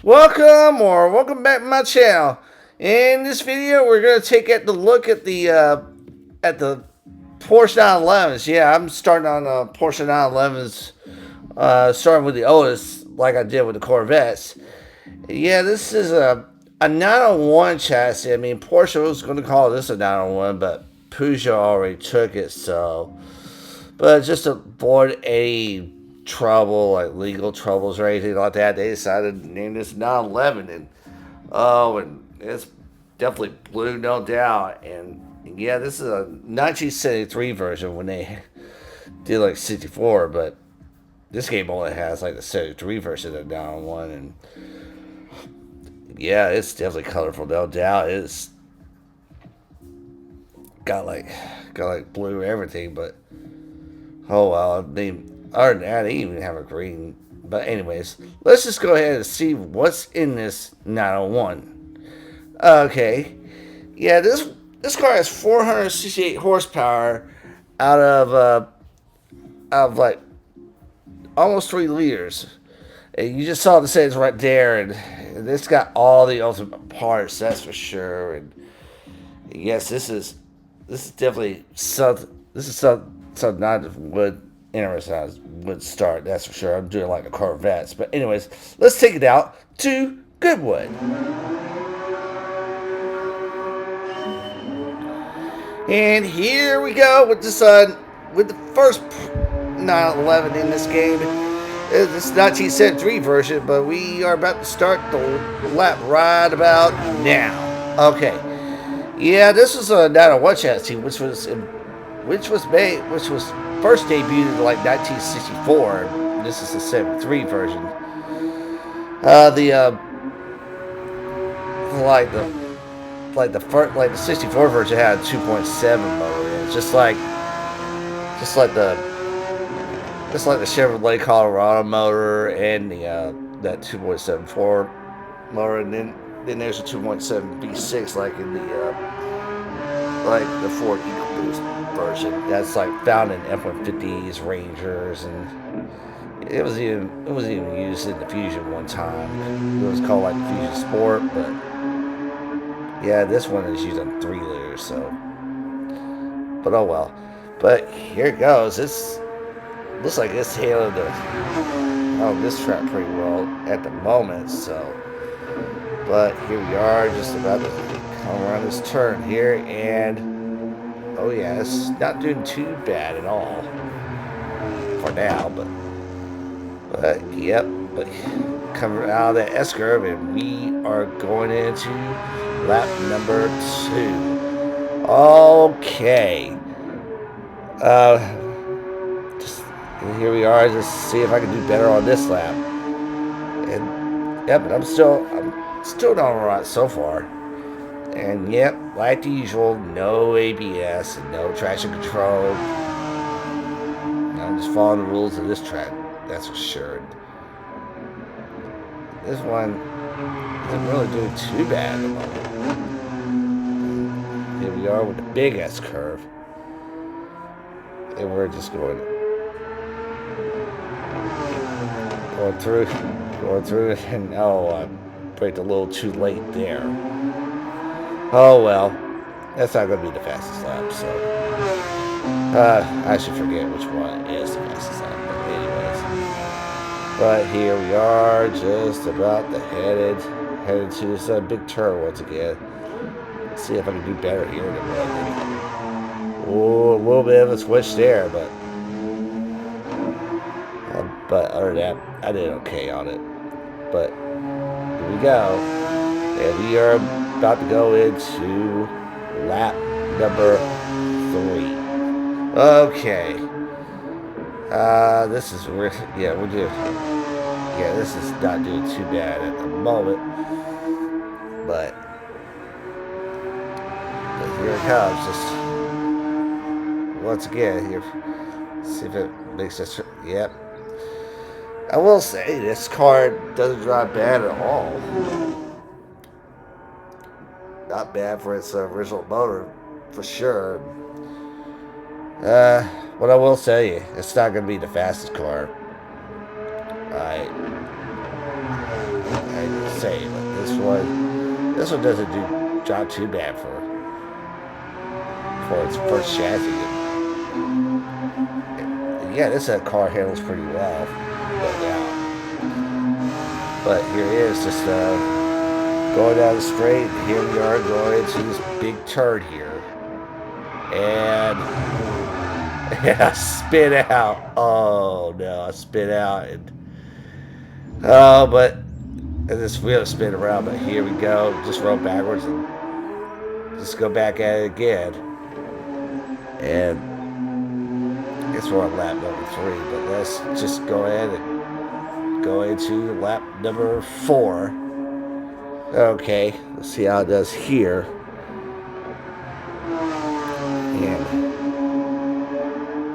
Welcome back to my channel. In this video, we're gonna take a look at the Porsche 911s. Yeah, I'm starting on Porsche 911s, starting with the oldest, like I did with the Corvettes. Yeah, this is a 901 chassis. I mean, Porsche was going to call this a 901, but Peugeot already took it. So, but just to avoid any trouble, like legal troubles or anything like that, they decided to name this 911. And it's definitely blue, no doubt. And yeah, this is a 1973 version when they did like 64, but this game only has like the 73 version of 901. And yeah, it's definitely colorful, no doubt. It's got like blue everything, but oh well. Other than that, they even have a green. But anyways, let's just go ahead and see what's in this 901. Okay, yeah, this car has 468 horsepower out of like almost 3 liters. And you just saw the settings right there, and it's got all the ultimate parts, that's for sure. And yes, this is definitely something. This is something I just would start. That's for sure. I'm doing like the Corvettes, but anyways, let's take it out to Goodwood. And here we go with the first 911 in this game. This is 1973 version, but we are about to start the lap right about now. Okay. Yeah, this was a 901 chassis, which was first debuted in like 1964. This is the 73 version. The like the 64 version had a 2.7 motor in it, just like the Chevrolet Colorado motor and the that 2.74 motor, and then there's a 2.7 V6 like in the Ford EcoBoost version. That's like found in F-150s, Rangers, and it was even used in the Fusion one time. It was called like the Fusion Sport, but yeah, this one is used on 3 liters. So, but oh well. But here it goes. This looks like it's handling this track pretty well at the moment. So, but here we are, just about to come around this turn here, and oh yeah, it's not doing too bad at all for now. But yep, but coming out of that S curve, and we are going into lap number 2. Okay. Here we are. Just see if I can do better on this lap. And yep, I'm still doing alright so far. And yep, like the usual, no ABS and no traction control. I'm just following the rules of this track, that's for sure. This one isn't really doing too bad at the moment. Here we are with the big S curve. And we're just going through it, and oh, I braked a little too late there. Oh well, that's not going to be the fastest lap, so I should forget which one is the fastest lap, but anyways. But here we are, just about headed to this big turn once again. Let's see if I can do better here than what I did. Oh, a little bit of a switch there, but other than that, I did okay on it. But here we go, and we are about to go into lap number 3. Okay. This is where, yeah, this is not doing too bad at the moment, but here it comes. Just once again, here, see if it makes us. Yep. I will say this car doesn't drive bad at all. Not bad for its original motor, for sure. What I will tell you, it's not going to be the fastest car. I say, but this one doesn't do job too bad for its first chassis. And yeah, this car handles pretty well, no doubt. But here it is, just going down the straight. Here we are going into this big turn here, and yeah, I spin out. Oh no, I spin out, and but and this wheel spin around. But here we go, just roll backwards and just go back at it again. And I guess we're on lap number 3, but let's just go ahead and go into lap number 4. Okay, let's see how it does here.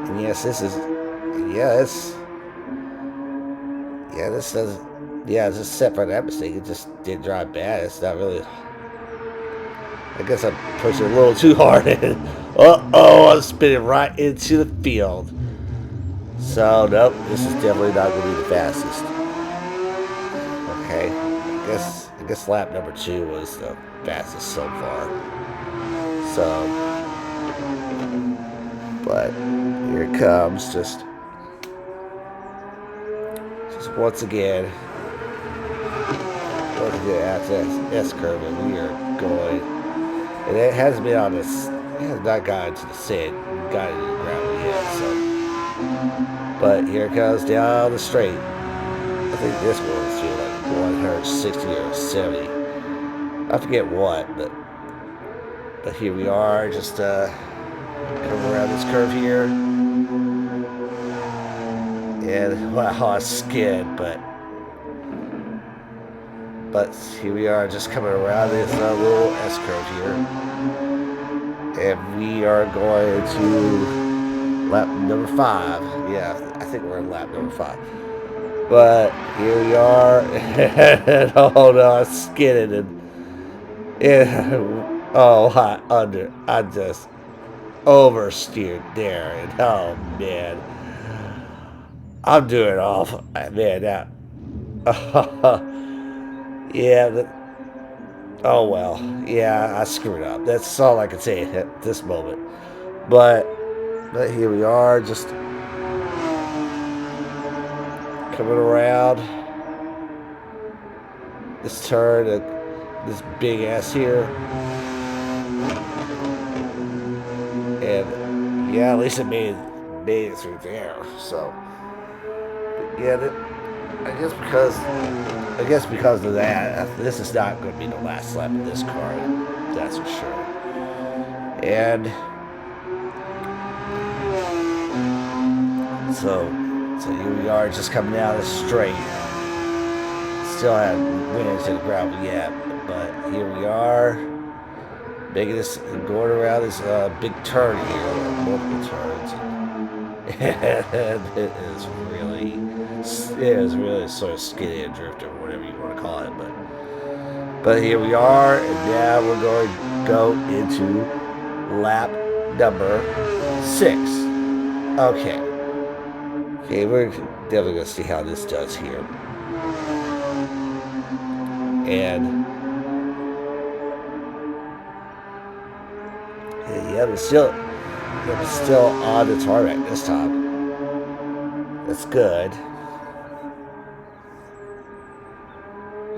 And yes, this is, this does, it's just set for that mistake. It just didn't drive bad. It's not really, I guess I'm pushing a little too hard. I'm spinning right into the field. So, nope, this is definitely not going to be the fastest. Okay, I guess lap number 2 was the fastest so far. So, but here it comes, just once again after that S-curve, and we are going, and it hasn't been on this, it has not gotten to the sand, gotten to the gravel yet, so, but here it comes down the straight. I think this one was like 160 or 70, I forget what, but here we are, just coming around this curve here, and wow, I skid, but here we are, just coming around this little S-curve here, and we are going to lap number 5. Yeah, I think we're in lap number 5. But here we are, and oh no, I skidded, and I just oversteered there, and oh man, I'm doing awful, man. That, oh well, yeah, I screwed up. That's all I can say at this moment. But here we are, just coming around this turn, this big ass here, and yeah, at least it made it through there. So, but yeah, I guess because of that, this is not going to be the last lap of this car. That's for sure. And so here we are, just coming down the straight. Still haven't went into the gravel yet, but here we are, making this, going around this big turn here, multiple turns, and it is really sort of skinny and drift or whatever you want to call it, but here we are, and now we're going to go into lap number 6. Okay, we're definitely going to see how this does here. And yeah, but still on the tarmac this time. That's good.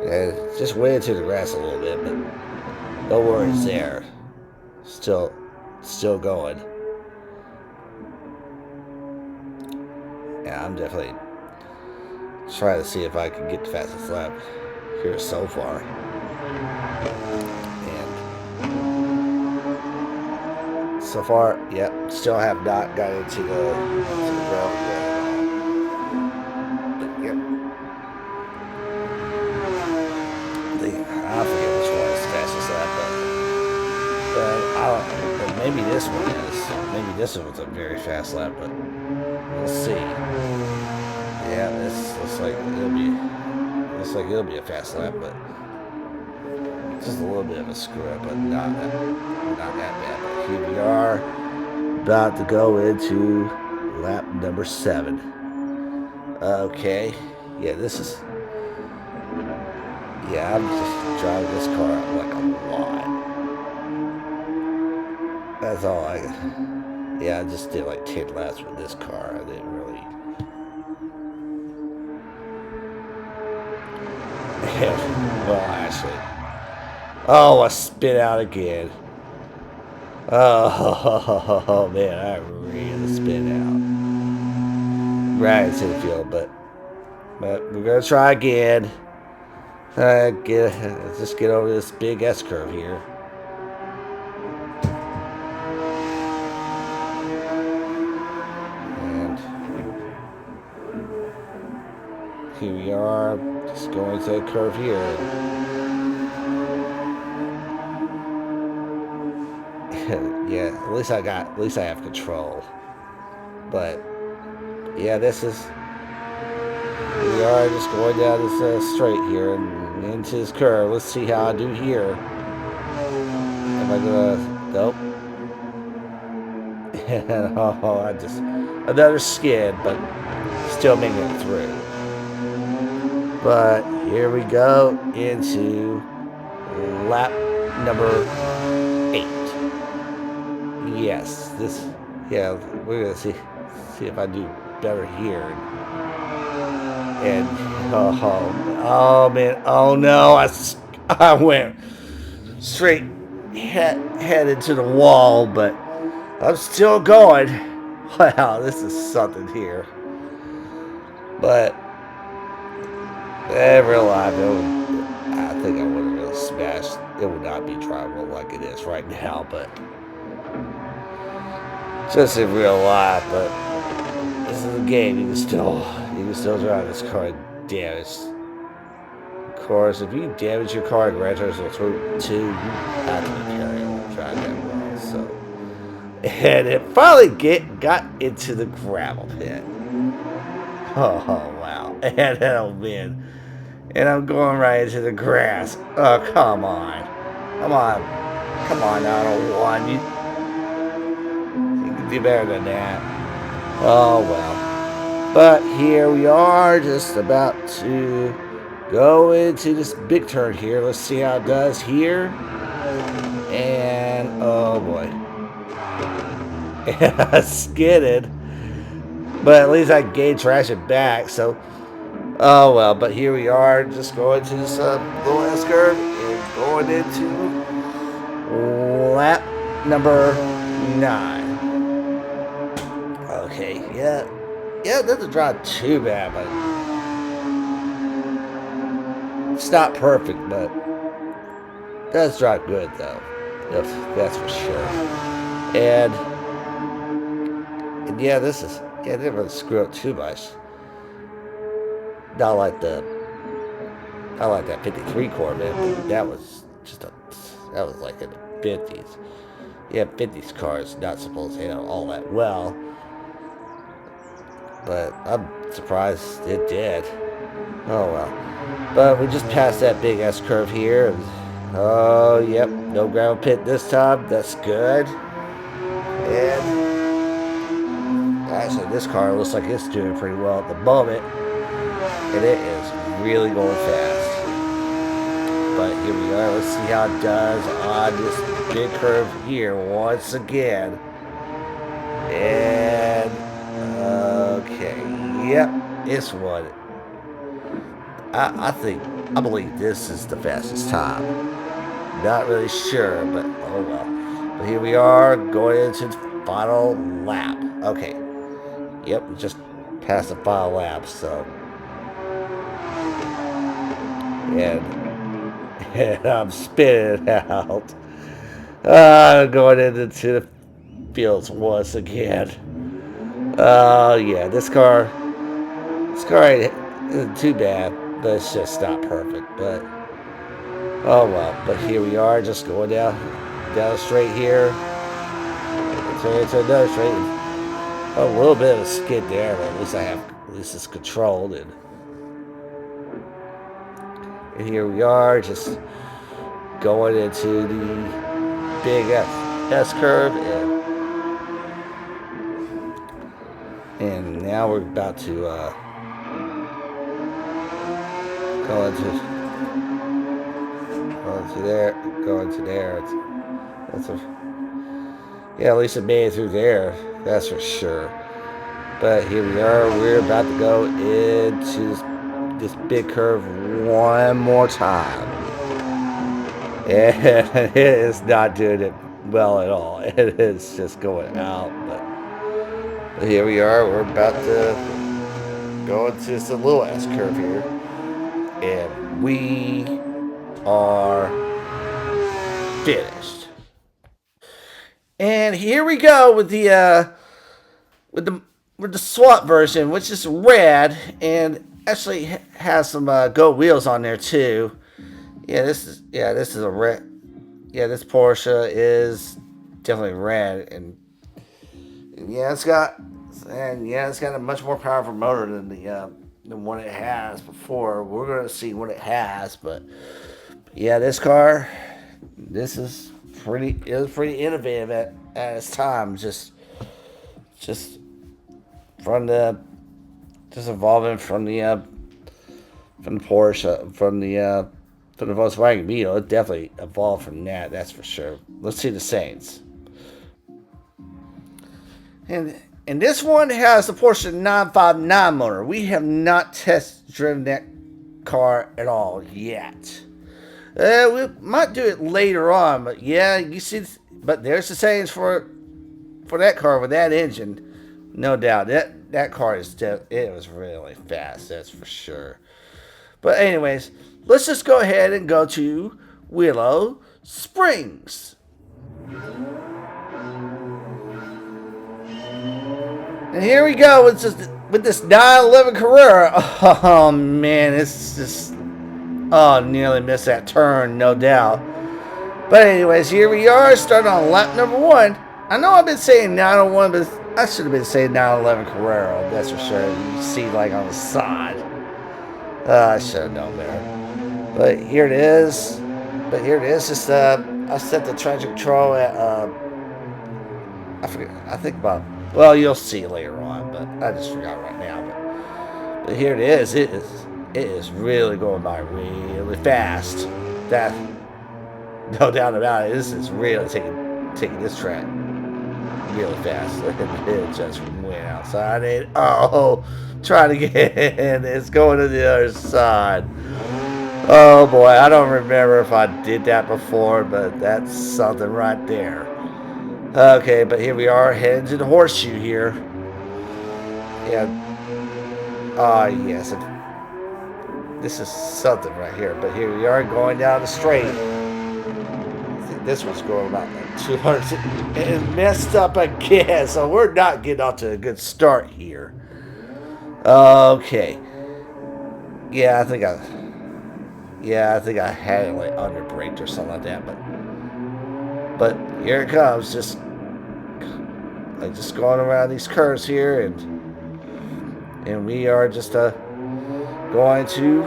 And just went into the grass a little bit, but no worries there. Still going. Yeah, I'm definitely trying to see if I can get the fastest lap here so far. And so far, yep, still have not got into the ground yet. But yep. I forget which one is the fastest lap, but maybe this one is. Maybe this one was a very fast lap, but we'll see. Yeah, this looks like it'll be a fast lap, but just a little bit of a screw up, but not that bad. But here we are, about to go into lap number 7. Okay, yeah, this is Yeah, I'm just driving this car like a lot. That's all I. Yeah, I just did like 10 laps with this car. I didn't really. Well, actually. Oh, I spit out again. Oh, man, I really spit out. Right into the field, but we're gonna try again. Let's just get over this big S curve here. And here we are, just going to the curve here. Yeah, at least I have control. But yeah, we are just going down this straight here and into this curve. Let's see how I do here. Am I gonna? Nope. And I just another skid, but still making it through. But here we go into lap number 8. Yes, this. Yeah, we're gonna see if I do better here. And oh man, oh no, I went straight headed to the wall, but I'm still going. Wow, this is something here. But in real life, I think I would have really smashed. It would not be drivable like it is right now, but just in real life. But this is a game. You can still drive this car and damage. Of course, if you damage your car in Gran Turismo 2, you have to be carrying on drive that well. So, and it finally got into the gravel pit. Oh wow! And oh man, and I'm going right into the grass. Oh come on, come on, come on, Auto One. You can do better than that. Oh well. But here we are, just about to go into this big turn here. Let's see how it does here. And oh boy. I skidded. But at least I gained traction back, so oh well. But here we are, just going to this little S curve and going into lap number 9. Okay, yeah. Yeah, it doesn't drive too bad, but it's not perfect, but it does drive good, though. That's for sure. And yeah, they didn't really screw up too much. Not like that 53 Corvette, but that was like in the 50s. Yeah, 50s cars not supposed to handle all that well. But I'm surprised it did. Oh well. But we just passed that big S curve here. And, oh, yep. No gravel pit this time. That's good. And actually, this car looks like it's doing pretty well at the moment. And it is really going fast. But here we are. Let's see how it does on this big curve here once again. And okay. Yep. It's one. I believe this is the fastest time. Not really sure, but oh well. But here we are going into the final lap. Okay. Yep, we just passed the final lap, so. And I'm spinning out. Going into the fields once again. Oh yeah, this car ain't too bad. But it's just not perfect. But oh well. But here we are, just going down straight here. Turn into another straight. A little bit of a skid there, but at least it's controlled. And here we are, just going into the big S curve, and now we're about to go into to there, going to there. That's a, yeah, at least it made it through there. That's for sure. But here we are. We're about to go into this big curve one more time. And it is not doing it well at all. It is just going out. But here we are. We're about to go into this little ass curve here. And we are finished. And here we go with the SWAT version, which is red and actually has some gold wheels on there too. This is a red. Yeah, this Porsche is definitely red, and it's got a much more powerful motor than than what it has before. We're gonna see what it has, but yeah, this car, this is pretty. It was pretty innovative at its time. Just from the evolving from the Porsche, from the Volkswagen Beetle. It definitely evolved from that. That's for sure. Let's see the Saints. And this one has the Porsche 959 motor. We have not test driven that car at all yet. We might do it later on, but yeah, you see. But there's the Saints for that car with that engine. No doubt that car it was really fast. That's for sure. But anyways, let's just go ahead and go to Willow Springs. And here we go with this 911 Carrera. Oh man, it's just nearly missed that turn, no doubt. But anyways, here we are, starting on lap number 1. I know I've been saying 901, but I should have been saying 911 Carrera. That's for sure. You see, like on the side. I should have known better. But here it is. Just I set the traction control at I forget. I think about. Well, you'll see later on, but I just forgot right now. But here it is. It is really going by really fast. That no doubt about it. This is really taking this track really fast. It just went outside. Trying to get in. It's going to the other side. Oh boy, I don't remember if I did that before, but that's something right there. Okay, but here we are heading to the horseshoe here. Yeah. Yes. This is something right here, but here we are going down the straight. I think this one's going about 200 and messed up again, so we're not getting off to a good start here. Okay. I think I had it like under braked or something like that, but here it comes, just going around these curves here, and we are just going to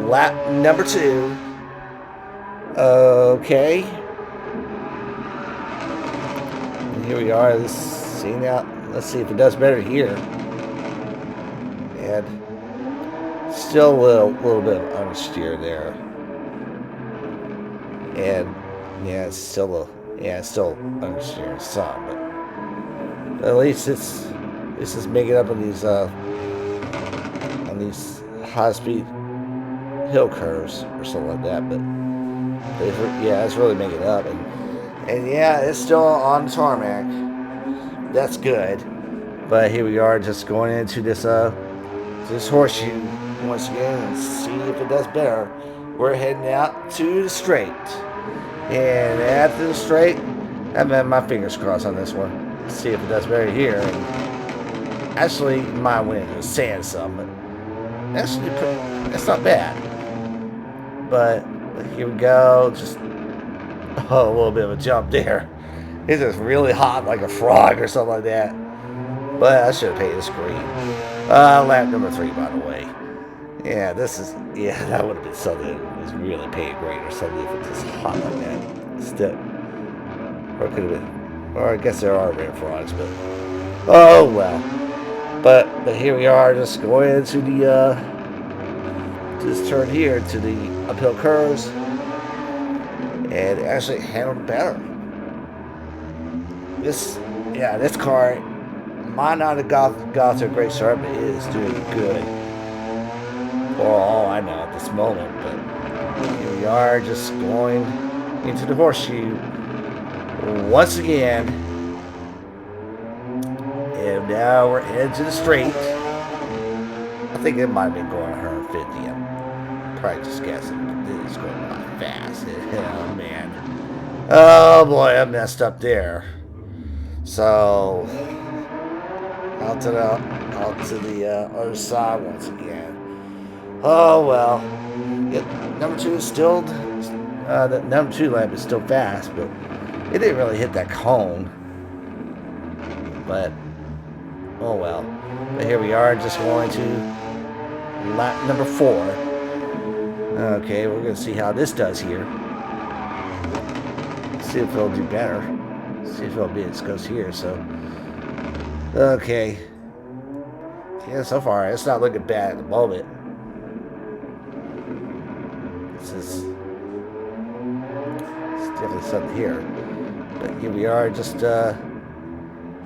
lap number 2. Okay. And here we are. Let's see if it does better here. And still a little bit of understeer there. And it's still understeering some, but at least it's making up on these high speed hill curves or something like that. But it's really making it up, and it's still on tarmac. That's good. But here we are, just going into this horseshoe once again and see if it does better. We're heading out to the straight, and after the straight, I've had my fingers crossed on this one. See if it does better here. And actually, my win is sand some, but actually, that's not bad. But here we go. Just a little bit of a jump there. It's just really hot like a frog or something like that. But I should have paid this green. Lap number 3, by the way. Yeah, that would have been something that was really paid great or something if it was hot like that. Instead. Or it could have been. Or I guess there are red frogs, but. Oh, well. But here we are, just going into this turn here, to the uphill curves. and actually handled it better. This car might not have got to a great start, but it is doing good. For all I know at this moment, but here we are just going into the horseshoe once again. And now we're headed to the straight. I think it might have been going 150. I'm probably just guessing, but it's going by fast. Oh, man. Oh, boy, I messed up there. So, out to the other side once again. Oh, well. Yep, number 2 is still, the number 2 lap is still fast, but it didn't really hit that cone. But, oh well. But here we are, just going to lap number 4. Okay, we're going to see how this does here. See if it'll do better. See if it'll be as goes here, so. Okay. Yeah, so far, it's not looking bad at the moment. It's definitely something here. But here we are, just, a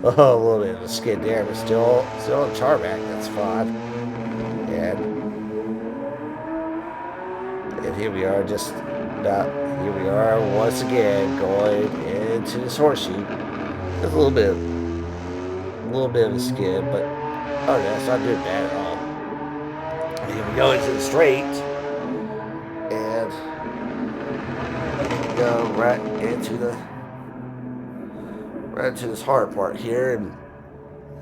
little bit of a skid there, but still on tarmac. That's fine. And here we are, here we are once again going into this horseshoe. Just a little bit of a skid, but oh, that's not doing bad at all. And here we go into the straight, and go right into this hard part here, and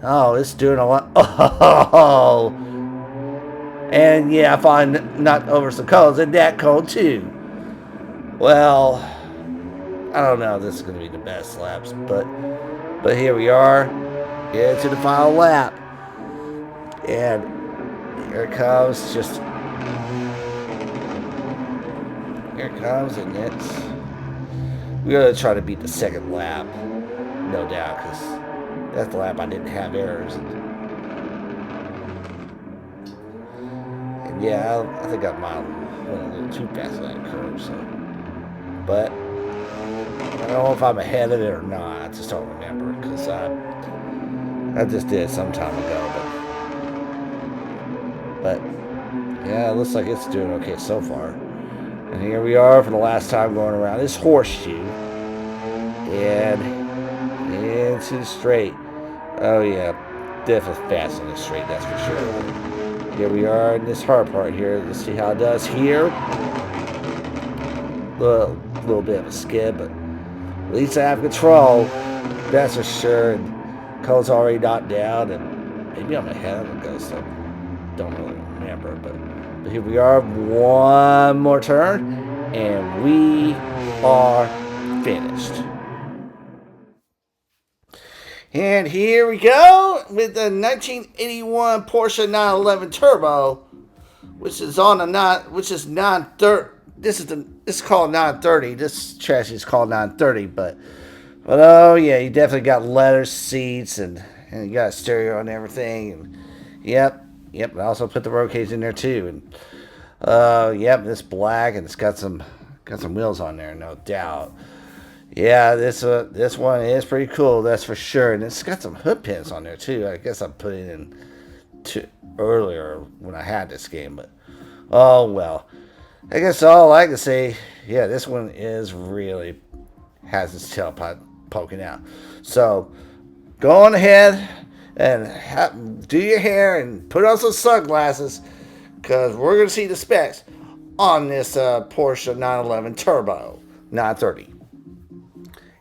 oh, it's doing a lot. Oh, and yeah, I find not over some cones in that cone too. Well, I don't know if this is going to be the best laps, but here we are, into the final lap, and here it comes. Here it comes, and we're going to try to beat the second lap. No doubt, because that's the lap I didn't have errors. And yeah, I think I might have went a little too fast on that curve. So, but I don't know if I'm ahead of it or not. I just don't remember, because I just did it some time ago. But yeah, it looks like it's doing okay so far. And here we are for the last time going around this horseshoe, and into the straight. Oh yeah, definitely fast on the straight, that's for sure. Here we are in this hard part here. Let's see how it does here. Little bit of a skid, but at least I have control. That's for sure. And code's already knocked down, and maybe I'm ahead of it, guys. So don't really remember, but here we are. One more turn, and we are finished. And here we go with the 1981 Porsche 911 Turbo, which is on a 930. This is called 930. This chassis is called 930, but oh yeah, you definitely got leather seats, and you got a stereo and everything. And yep. I also put the road cage in there too, and yep, this black, and it's got some wheels on there, no doubt. Yeah, this one is pretty cool, that's for sure. And it's got some hood pins on there too. I guess I put it in earlier when I had this game, but oh well. I guess all I can say, yeah, this one really has its tailpipe poking out. So go on ahead and do your hair and put on some sunglasses, because we're going to see the specs on this Porsche 911 Turbo 930.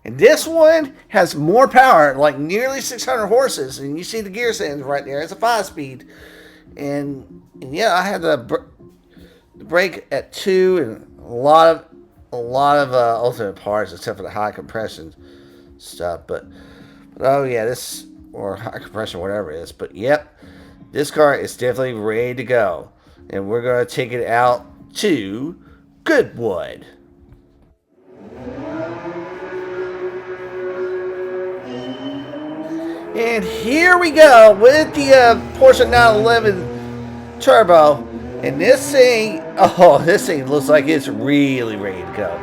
And this one has more power, like nearly 600 horses. And you see the gear settings right there. It's a 5-speed. And yeah, I had the brake at 2, and a lot of ultimate parts, except for the high compression stuff. But oh yeah, or high compression, whatever it is. But yep, this car is definitely ready to go. And we're going to take it out to Goodwood. And here we go with the Porsche 911 Turbo. And this thing looks like it's really ready to go.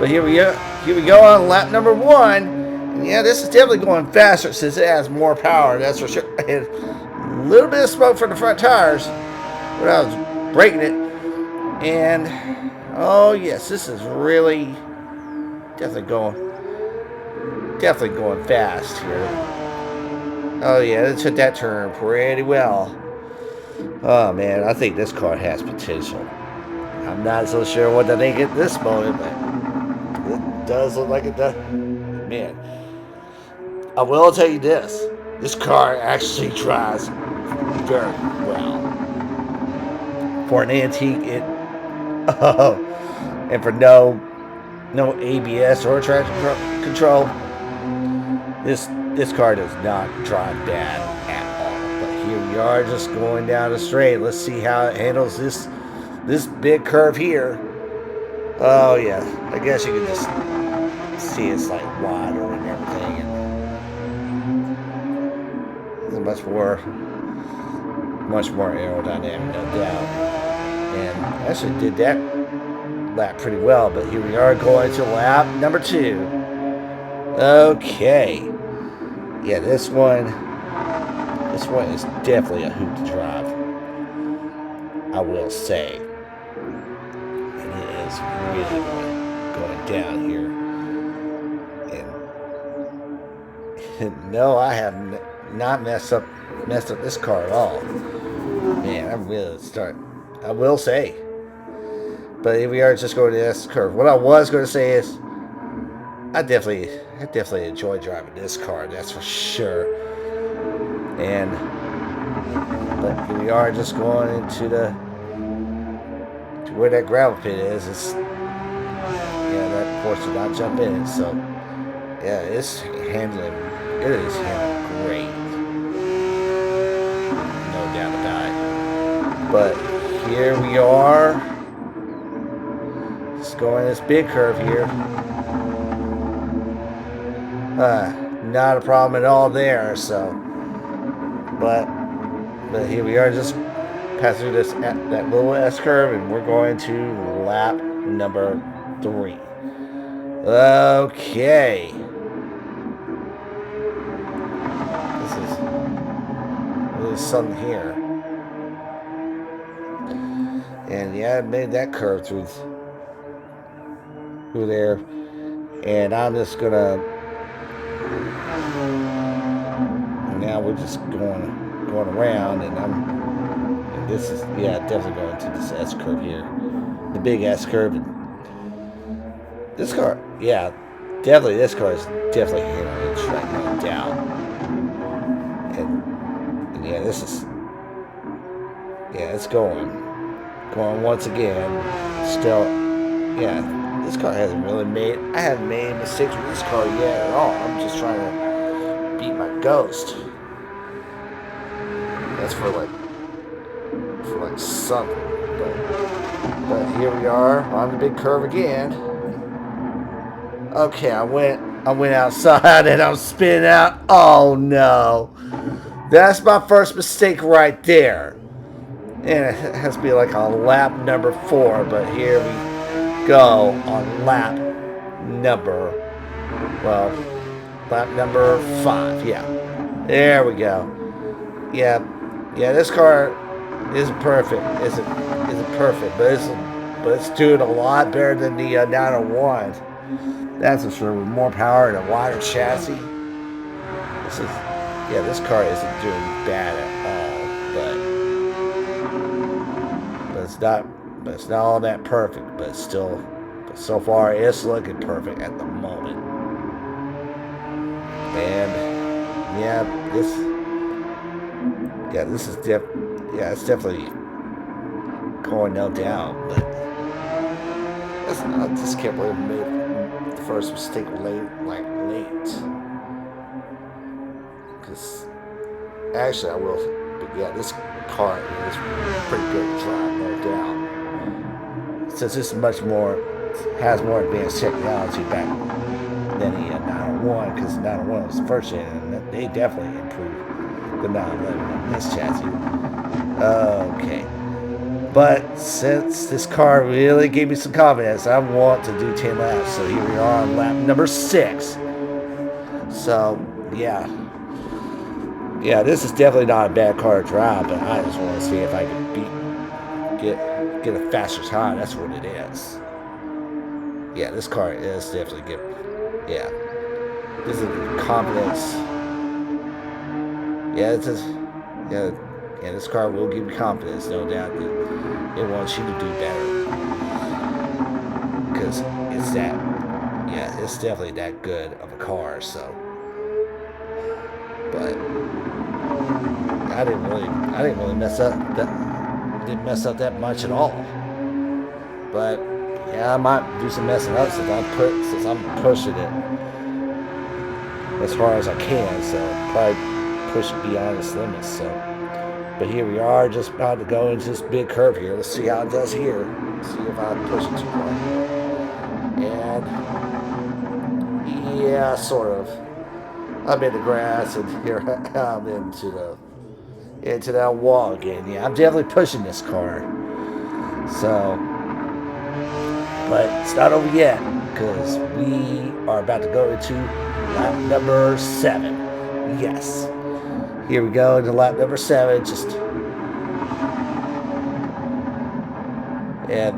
But here we go. Here we go on lap number 1. And yeah, this is definitely going faster since it has more power. That's for sure. And a little bit of smoke from the front tires when I was braking it. And oh yes, this is really definitely going fast here. Oh yeah, it took that turn pretty well. Oh man, I think this car has potential. I'm not so sure what to think at this moment, but it does look like it does. Man, I will tell you this. This car actually drives very well. For an antique, and for no ABS or traction control, this car does not drive bad at all. But here we are, just going down the straight. Let's see how it handles this big curve here. Oh yeah, I guess you can just see it's like wider and everything, and it's much more aerodynamic, no doubt. And I actually did that lap pretty well. But here we are going to lap number 2. Okay. Yeah, this one is definitely a hoot to drive, I will say. And it is really going down here. And no, I have not messed up this car at all. Man, I will say. But here we are, just going to this curve. What I was going to say is, I definitely enjoy driving this car. That's for sure. But here we are, just going into to where that gravel pit is. That Porsche did not jump in it. So yeah, it is handling great. No doubt about it. But here we are. Just going this big curve here. Not a problem at all there. So, but here we are, just passing through that little S curve, and we're going to lap number 3. Okay. There's something here. And yeah, I made that curve through there. And I'm just gonna, now we're just going around, and this is, yeah, definitely going to this S curve here. The big S curve. And this car, yeah, definitely, this car is definitely handling it right, no doubt. And yeah, this is, yeah, it's going once again. Still, yeah, this car hasn't really I haven't made mistakes with this car yet at all. I'm just trying to beat my ghost. That's for like something. But here we are on the big curve again. Okay, I went outside and I'm spinning out. Oh no. That's my first mistake right there. And it has to be like on lap number 4, but here we go on lap number 5. Yeah. There we go. Yeah, this car isn't perfect. Isn't perfect, but it's doing a lot better than the 901. That's for sure. With more power and a wider chassis. This car isn't doing bad at all, but it's not all that perfect. But so far it's looking perfect at the moment. And this is it's definitely going no doubt. But I just can't believe I made the first mistake late. Because actually I will, but yeah, this car is pretty good to drive, no doubt. Since this has more advanced technology back than the 901, because the 901 was the first gen, and they definitely improved the 911 on this chassis. Okay. But since this car really gave me some confidence, I want to do 10 laps. So here we are on lap number 6. So, yeah. Yeah, this is definitely not a bad car to drive, but I just want to see if I can get a faster time. That's what it is. Yeah, this car is definitely good. Yeah. This is confidence. Yeah, it's just, yeah, this car will give you confidence, no doubt. It wants you to do better. Because it's that, yeah, it's definitely that good of a car, so. But I didn't really mess up didn't mess up that much at all. But yeah, I might do some messing up since I'm pushing it as far as I can, so probably push it beyond its limits. So, but here we are, just about to go into this big curve here. Let's see how it does here. See if I push it too far. And yeah, sort of. I'm in the grass, and here I'm into that wall again. Yeah, I'm definitely pushing this car. So, but it's not over yet, because we are about to go into lap number 7. Yes. Here we go into lap number 7. And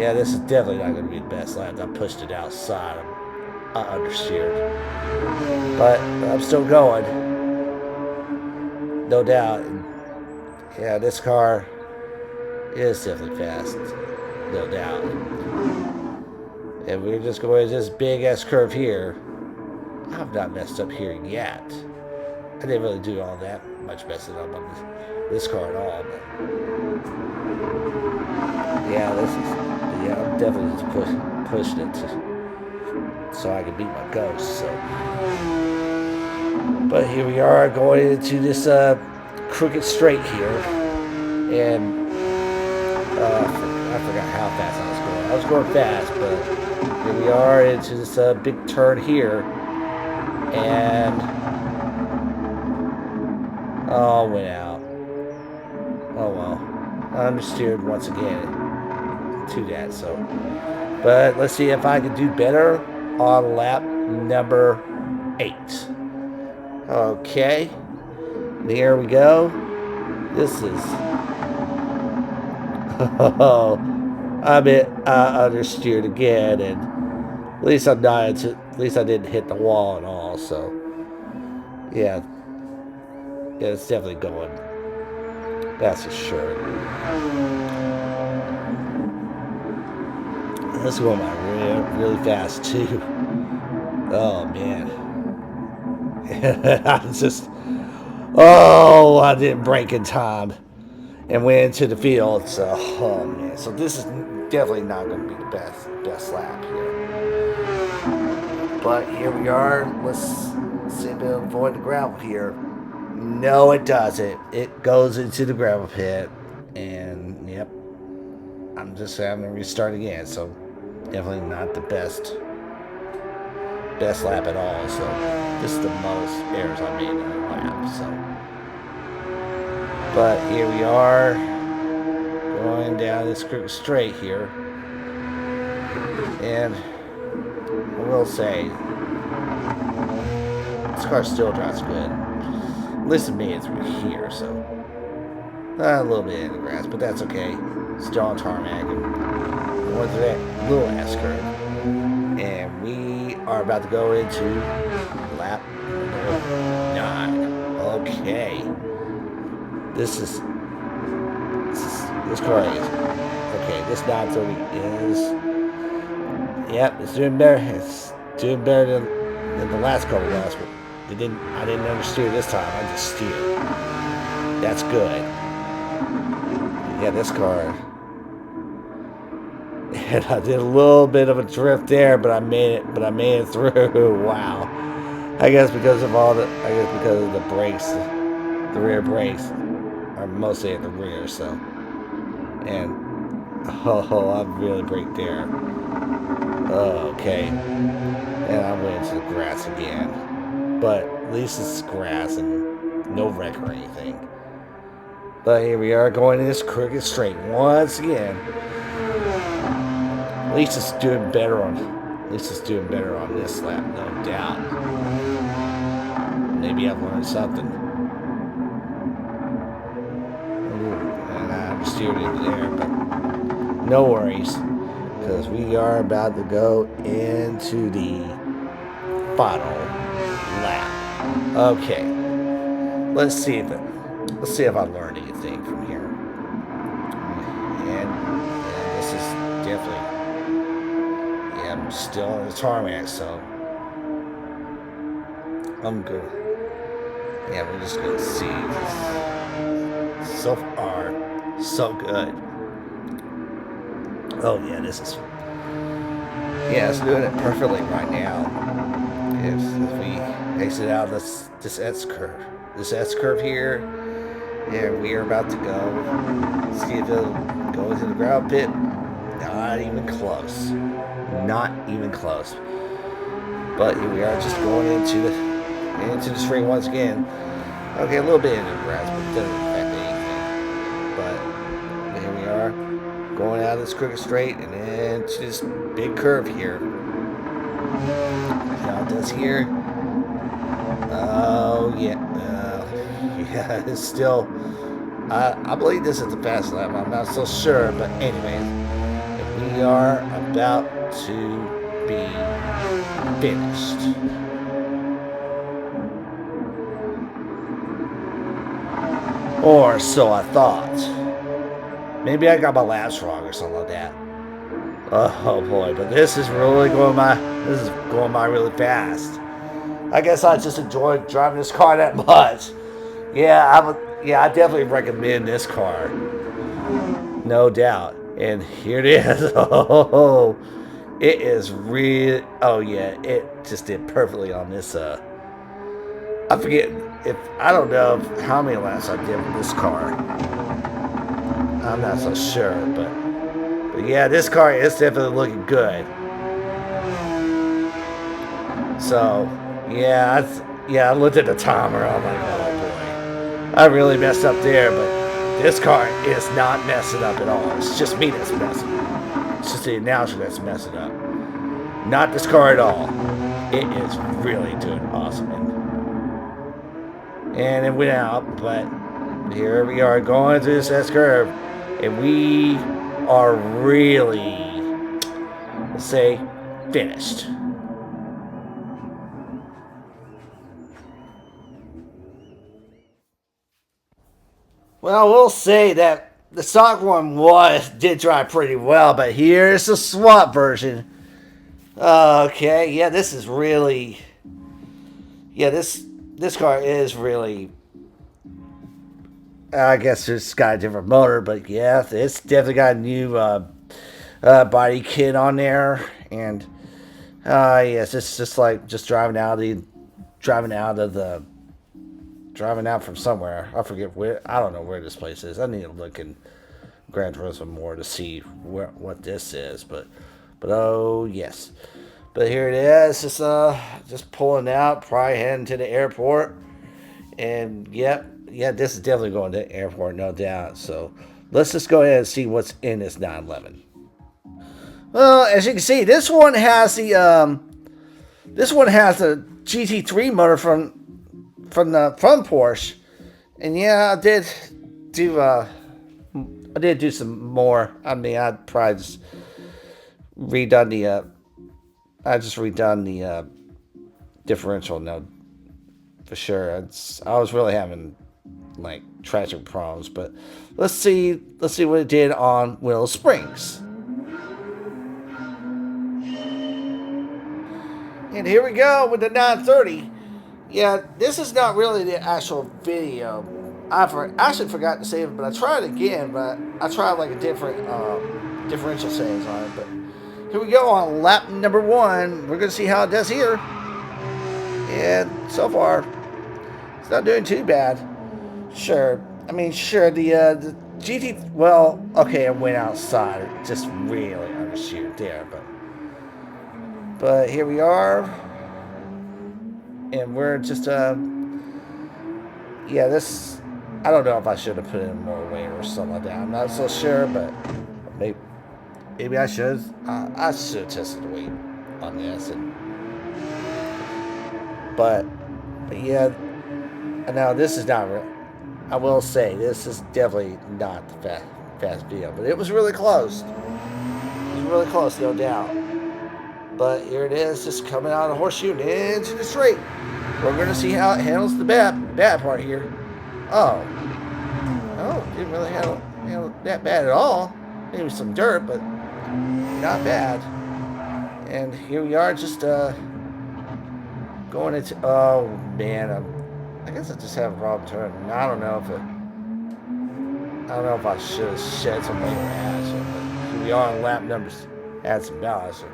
yeah, this is definitely not going to be the best lap. I pushed it outside. I understeered. But I'm still going. No doubt. And yeah, this car is definitely fast. No doubt. And we're just going to this big ass curve here. I've not messed up here yet. I didn't really do all that much messing up on this car at all. But yeah, I'm definitely just pushing it so I can beat my ghost. So, but here we are going into this crooked straight here, and I forgot how fast I was going. I was going fast, but here we are into this big turn here, and oh, went out. Oh well, I understeered once again to that. So, but let's see if I can do better on lap number 8. Okay, there we go. This is. Oh, I understeered again, and at least at least I didn't hit the wall at all. So, yeah, it's definitely going. That's for sure. This is going by really fast too. Oh man, I didn't brake in time and went into the field. So, oh man, so this is definitely not going to be the best lap here. But here we are. Let's see if it'll avoid the gravel here. No, it doesn't. It goes into the gravel pit, and yep, I'm just having to restart again. So, definitely not the best lap at all. So, this is the most errors I made in a lap. So, but here we are, going down this crooked straight here, and I will say, this car still drives good. At least it made it through here, so a little bit in the grass, but that's okay. Still on tarmac, and went through that little ass curve, and we are about to go into lap 9. Okay, this car is okay. This 930 is, yep, it's doing better. It's doing better than the last couple of laps, but I didn't understeer this time. I just steered. That's good. Yeah, this car. And I did a little bit of a drift there, but I made it through. Wow. I guess because of the brakes, the rear brakes are mostly at the rear, so. And I really braked there. Okay. And I went into the grass again. But at least it's grass and no wreck or anything. But here we are going in this crooked straight once again. At least it's doing better on. At least it's doing better on this lap, no doubt. Maybe I've learned something. Ooh, and I steered into there, but no worries, because we are about to go into the final lap. Okay, let's see if I learned anything from here. And this is definitely. Yeah, I'm still on the tarmac, so I'm good. Yeah, we're just gonna see. So far, so good. Oh yeah, this is. Yeah, it's doing it perfectly right now. If we exit out this S curve here, yeah, we are about to go. See if it'll go into the ground pit. Not even close. Not even close. But here we are, just going into the string once again. Okay, a little bit into the grass, but it doesn't affect anything. But here we are, going out of this crooked straight and into this big curve here. Now it does here. Oh yeah, yeah, it's still. I believe this is the fast lap. I'm not so sure, but anyways, we are about to be finished. Or so I thought. Maybe I got my laps wrong or something like that. Oh boy, but this is going by really fast. I guess I just enjoy driving this car that much. Yeah, I definitely recommend this car. No doubt. And here it is. Oh, it is real. Oh yeah, it just did perfectly on this. I forget I don't know how many laps I did with this car. I'm not so sure, but yeah, this car is definitely looking good. So yeah, I looked at the timer. I'm like, oh boy, I really messed up there. But this car is not messing up at all. It's just me that's messing up. It's just the announcer that's messing up. Not this car at all. It is really doing awesome. And it went out, but here we are going through this S curve, and we are really, let's say, finished. Well, we'll say that the stock one did drive pretty well, but here's the swap version. Okay, yeah, this is really, yeah, this car is really, I guess it's got a different motor, but yeah, it's definitely got a new body kit on there, and yes, it's just like just driving out from somewhere. I forget where. I don't know where this place is. I need to look in Gran Turismo more to see what this is, but oh yes. But here it is, just pulling out, probably heading to the airport. And yeah, this is definitely going to the airport, no doubt. So let's just go ahead and see what's in this 911. Well, as you can see, this one has the GT3 motor from Porsche. And yeah, I did do some more. I mean, I'd probably just redone the differential node for sure. I was really having like tragic problems, but let's see what it did on Willow Springs. And here we go with the 930. Yeah, this is not really the actual video. I actually forgot to save it, but I tried again, but I tried like a different differential settings on it. But here we go on lap number 1. We're going to see how it does here. And so far, it's not doing too bad. Sure. I mean, sure, the GT... Well, okay, it went outside. It just really undershoot there. But here we are. And we're just... yeah, this I don't know if I should have put in more weight or something like that. I'm not so sure, but maybe I should. I should have tested the weight on this, but yeah. Now this is not. I will say this is definitely not the fast video, but it was really close. It was really close, no doubt. But here it is, just coming out of the horseshoe and into the straight. We're going to see how it handles the bad part here. Oh, didn't really handle that bad at all. Maybe some dirt, but not bad. And here we are, just going into. Oh man, I guess I just have a problem turning. I don't know if I should have shed some weight or add some. But here we are on lap numbers. Add some balance.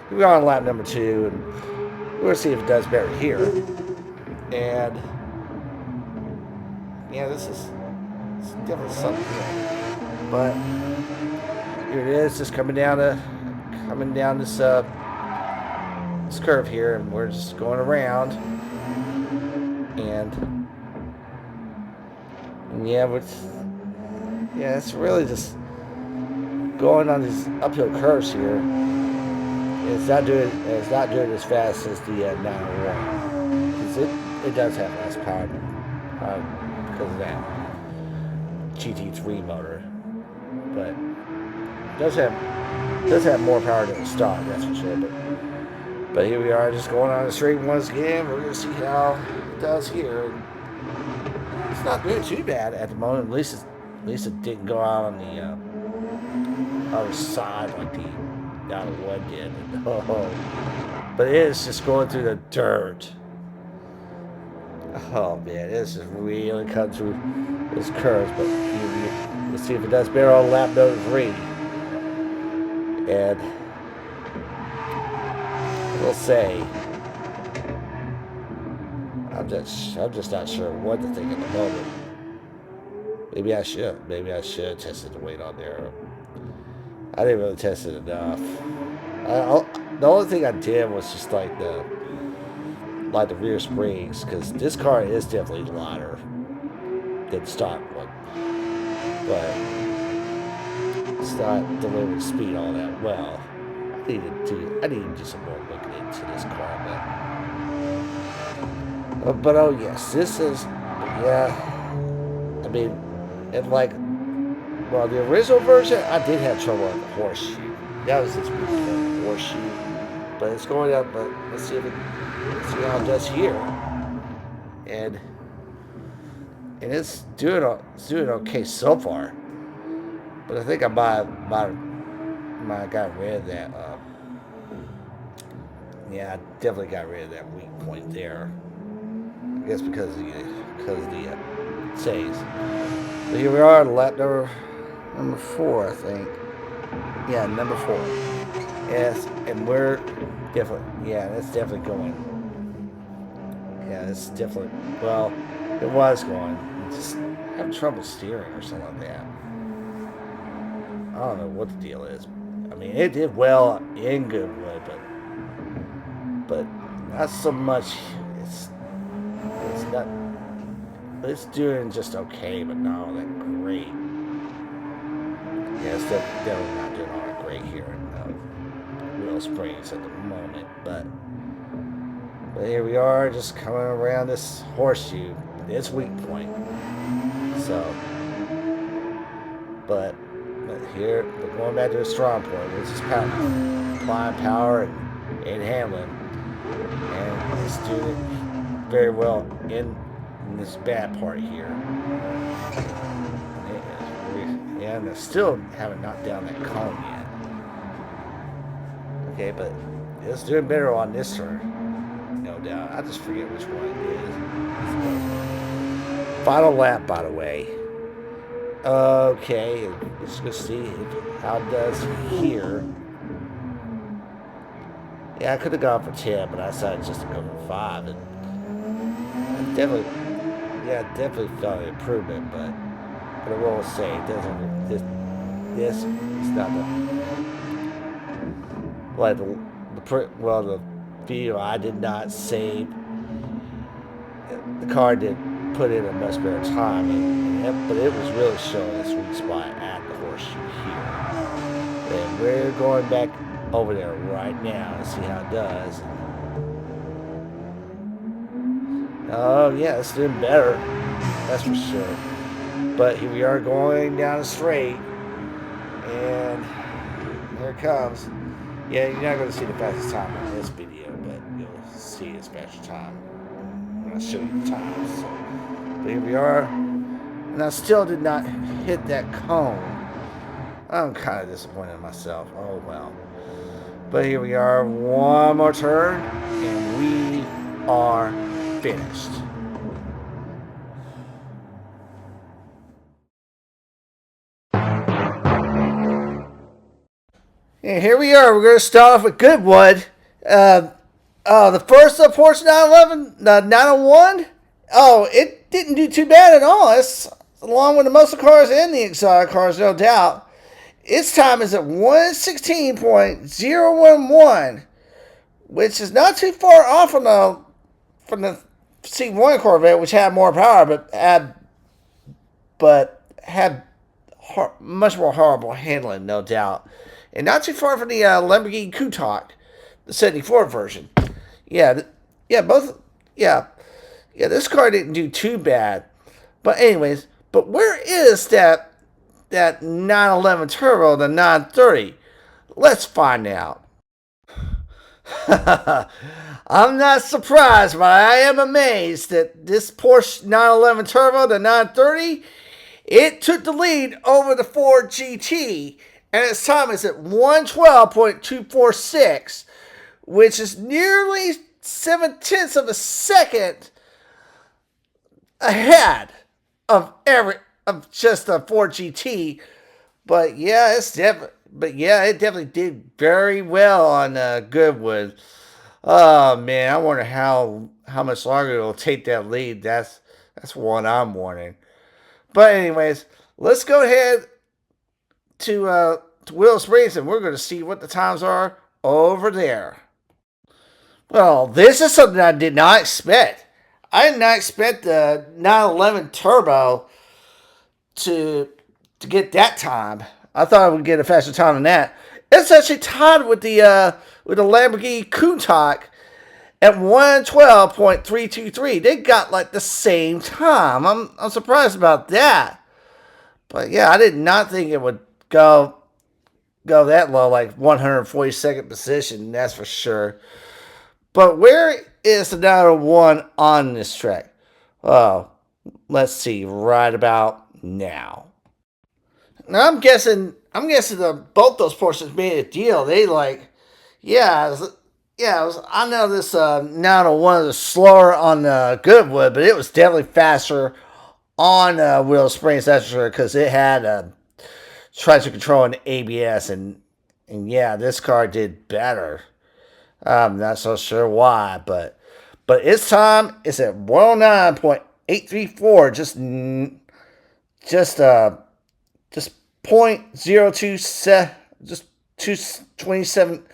Here we are on lap number 2, and we're going to see if it does better here. And yeah, it's definitely something here. But here it is, just coming down this curve here, and we're just going around. And yeah, it's really just going on these uphill curves here. It's not doing as fast as the 901, because it does have less power because of that GT3 motor, but it does have more power than the stock, that's for sure. But here we are, just going on the straight once again. We're gonna see how it does here. It's not doing too bad at the moment. At least it didn't go out on the other side like the 901 did. But it is just going through the dirt. Oh man, it's just really cutting through those curves. But let's see if it does better on lap number 3. And we'll say, I'm just not sure what to think at the moment. Maybe I should have tested the weight on there. I didn't really test it enough. The only thing I did was just like the rear springs, because this car is definitely lighter than the stock one, but it's not delivering speed all that well. I need to do some more looking into this car, but oh yes, this is, yeah. I mean, and like, well, the original version, I did have trouble on the horseshoe. That was its weak point, horseshoe. But it's going up. But let's see how it does here. And it's doing okay so far. But I think I might have got rid of that. Yeah, I definitely got rid of that weak point there. I guess because of the saves. But here we are, lap number 4, I think. Yeah, number 4. Yes, and we're definitely, yeah, that's definitely going. Yeah, it's definitely, well, it was going. Just having trouble steering or something like that. I don't know what the deal is. I mean, it did well in Goodwood, but not so much. It's not. It's doing just okay, but not all that great. Yeah, it's definitely not doing all that great here in Willow Springs at the moment. But here we are, just coming around this horseshoe. It's weak point. So, but here, we're going back to the strong point, which is applying power and handling, and it's doing it very well in this bad part here. And they still haven't knocked down that cone yet. Okay, but it's doing better on this turn, no doubt. I just forget which one it is. Final lap, by the way. Okay, let's go see how it does here. Yeah, I could have gone for 10, but I decided just to go for 5. And I definitely felt an improvement, but I will say it doesn't. This is not the video I did not save. The car did put in a much better time, but it was really showing a sweet spot at the horseshoe here. And we're going back over there right now to see how it does. Oh yeah, it's doing better, that's for sure. But here we are going down the straight, and here it comes. Yeah, you're not going to see the fastest time on this video, but you'll see its fastest time. I'm going to show you the times. So. But here we are, and I still did not hit that cone. I'm kind of disappointed in myself. Oh well. But here we are, one more turn, and we are finished. And here we are. We're going to start off with Goodwood. The first Porsche 911, 901. Oh, it didn't do too bad at all. It's along with the muscle cars and the exotic cars, no doubt. Its time is at 116.011, which is not too far off from the C1 Corvette, which had more power, but had much more horrible handling, no doubt. And not too far from the Lamborghini Countach, the 74 version. Yeah, this car didn't do too bad. But anyways, where is that 911 Turbo, the 930? Let's find out. I'm not surprised, but I am amazed that this Porsche 911 Turbo, the 930, it took the lead over the Ford GT, and its time is at 112.246, which is nearly 7/10 of a second ahead of just a Ford GT. But yeah, it definitely did very well on Goodwood. Oh man, I wonder how much longer it'll take that lead. That's what I'm wondering. But anyways, let's go ahead to Willow Springs, and we're going to see what the times are over there. Well, this is something I did not expect. I did not expect the 911 Turbo to get that time. I thought I would get a faster time than that. It's actually tied with the Lamborghini Countach at 112.323. They got like the same time. I'm surprised about that. But yeah, I did not think it would go that low, like 142nd position, that's for sure. But where is the 901 on this track? Well, let's see, right about now. Now I'm guessing both those Porsches made a deal. They I know this 901 was slower on Goodwood, but it was definitely faster on Willow Springs, that's for sure, because it had traction control and ABS, and yeah, this car did better. I'm not so sure why, but its time is at 109.834, just 0.027, just 27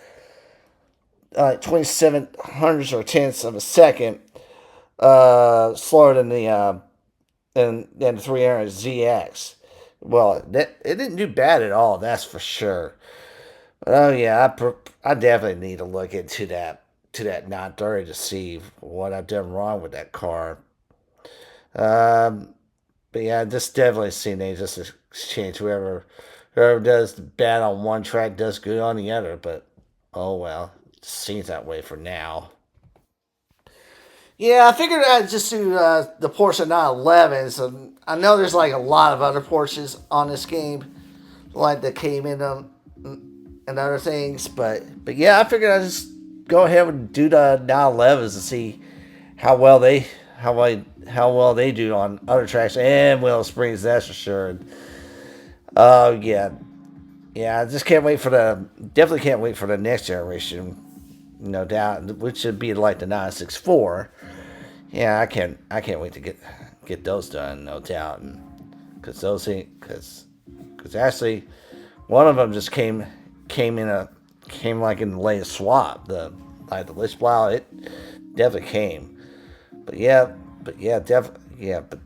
hundredths or tenths of a second slower than the 300 ZX. Well, it didn't do bad at all, that's for sure. But oh yeah, I definitely need to look into that 930 to see what I've done wrong with that car. But yeah, just definitely seen they just exchange whoever does bad on one track does good on the other. But oh well, it seems that way for now. Yeah, I figured I'd just do the Porsche 911. So I know there's like a lot of other Porsches on this game, like that came in them and other things. But yeah, I figured I'd just go ahead and do the 911s and see how well they do on other tracks and Willow Springs. That's for sure. Yeah, I just definitely can't wait for the next generation, no doubt, which should be like the 964. Yeah, I can't wait to get those done, no doubt, because actually one of them just came like in the latest swap, the Lichtblau. It definitely came, but yeah, Yeah, but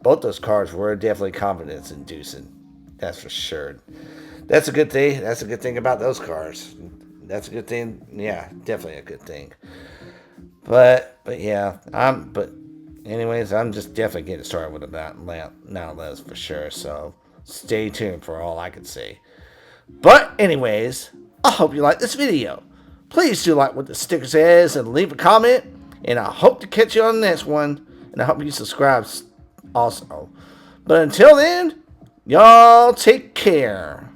both those cars were definitely confidence inducing. That's for sure. That's a good thing. That's a good thing about those cars. That's a good thing. Yeah, definitely a good thing. But yeah, but anyways, I'm just definitely getting started with about now Les for sure. So stay tuned for all I can say. But anyways, I hope you like this video. Please do like what the sticker says and leave a comment. And I hope to catch you on the next one. And I hope you subscribe also. But until then, y'all take care.